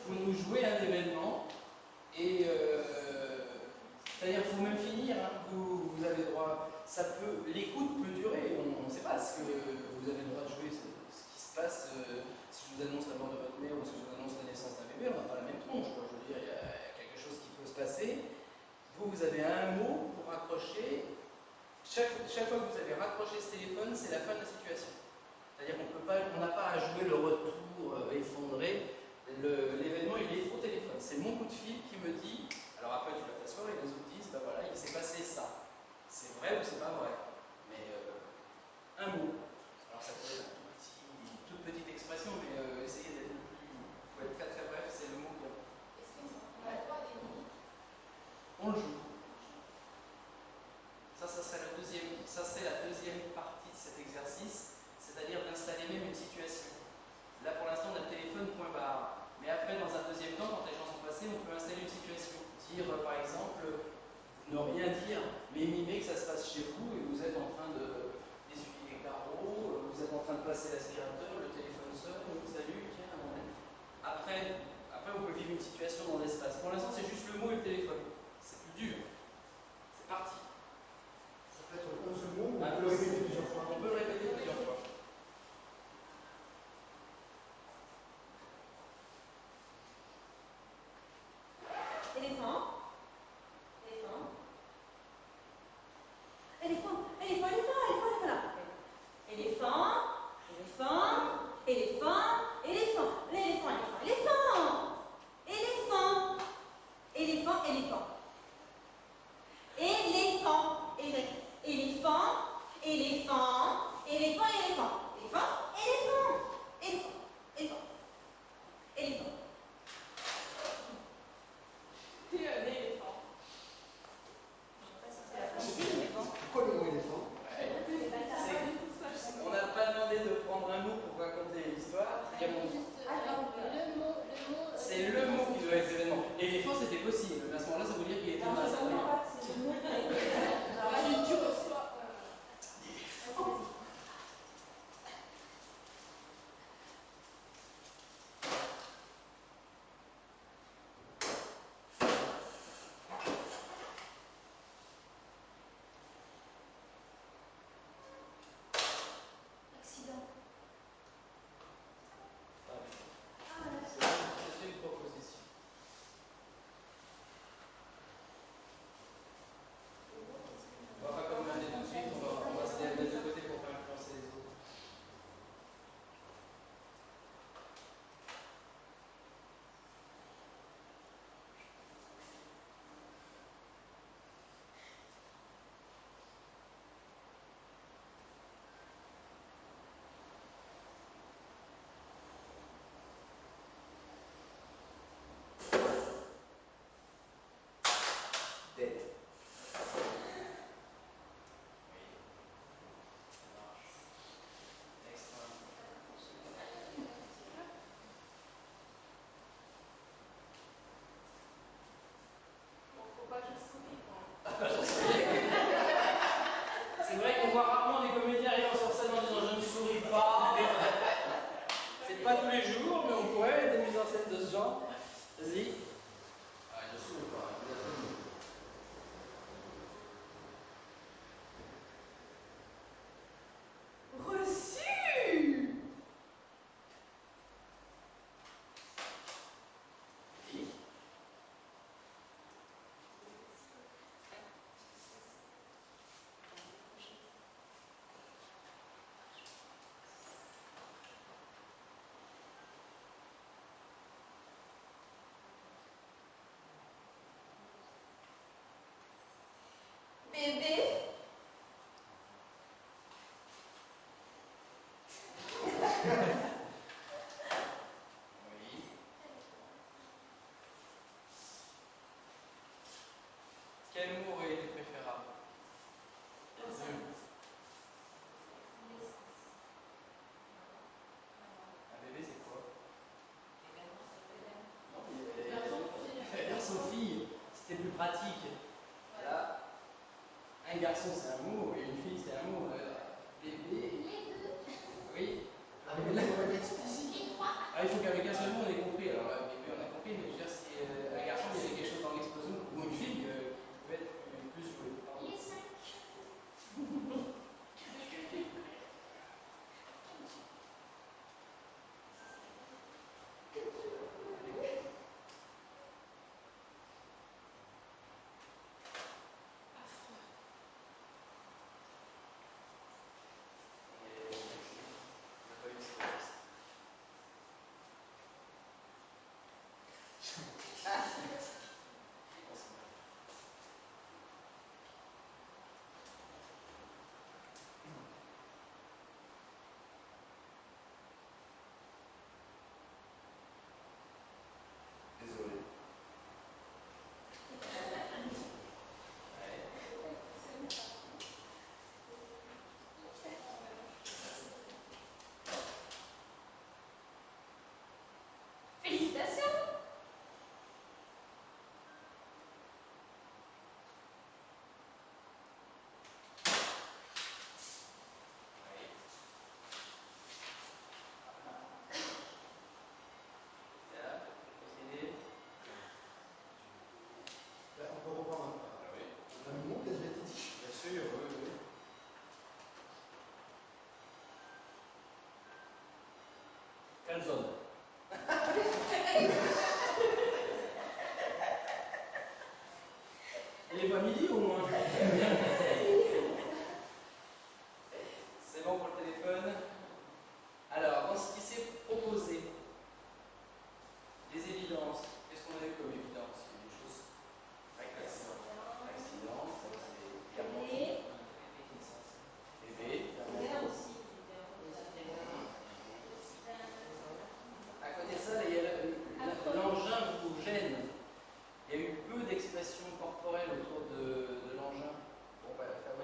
vous nous jouez un événement et c'est-à-dire qu'il faut même finir, hein, vous avez le droit, l'écoute peut durer, on ne sait pas ce que vous avez le droit de jouer, ce qui se passe, si je vous annonce la mort de votre mère ou si je vous annonce la naissance d'un bébé, on n'a pas la même tronche, quoi. Je veux dire, il y a quelque chose qui peut se passer. Vous avez un mot pour raccrocher. Chaque fois que vous avez raccroché ce téléphone, c'est la fin de la situation. C'est-à-dire qu'on n'a pas à jouer le retour effondré. L'événement, il est au téléphone. C'est mon coup de fil qui me dit, alors après tu vas t'asseoir et les autres disent, ben voilà, il s'est passé ça. C'est vrai ou c'est pas vrai. Mais un mot. Alors ça peut être une toute petite expression, mais essayez d'être le plus... Il faut être très très bref, c'est le mot qu'on... Est-ce qu'on a le droit à des mimiques? On le joue. Ça serait la deuxième partie de cet exercice, c'est-à-dire d'installer même une situation. Là, pour l'instant, on a le téléphone, point barre. Mais après, dans un deuxième temps, quand les gens sont passés, on peut installer une situation. Dire, par exemple, ne rien dire, mais mimer que ça se passe chez vous et vous êtes en train d'essuyer les carreaux, vous êtes en train de passer l'aspirateur, le téléphone sonne, salut, tiens. Après, vous pouvez vivre une situation dans l'espace. Pour l'instant, c'est juste le mot et le téléphone. C'est plus dur. C'est parti. Ça peut être un seul mot, ou on peut le répéter plusieurs fois. On peut le répéter plusieurs fois. Éléphant. Éléphant. Éléphant. Éléphant. Éléphant. Éléphant. Éléphant. Éléphant. Éléphant. L'éléphant. Éléphant. Éléphant. Éléphant. Éléphant. Éléphant. Éléphant. Éléphant. Éléphant. Éléphant. Éléphant. Éléphant. Éléphant. Éléphant. Puis un éléphant. Pourquoi le mot éléphant? On n'a pas demandé de prendre un mot pour raconter l'histoire. C'est le mot qui doit être événement. Éléphant, c'était possible, mais à ce moment-là, ça veut dire qu'il était dans la salle. Tu reçois. Accident. C'est une proposition. On va pas commander tout de suite, on va se mettre de côté pour faire influencer les autres. Dette. Oui. Ça marche. Extra. Bon, faut pas que je souris, quoi. C'est vrai qu'on voit rarement des comédiens arrivant sur scène en disant je ne souris pas. C'est pas tous les jours, mais on pourrait être des mises en scène de ce genre. Vas-y. Ah, je souris pas. Reçu. Oui. Bébé. Oui. Quel mot aurait été préférable? Les deux. Un bébé, c'est quoi? Non, garçon-fille, c'était plus pratique. Là, un garçon, c'est un mot, et une fille, c'est un mot.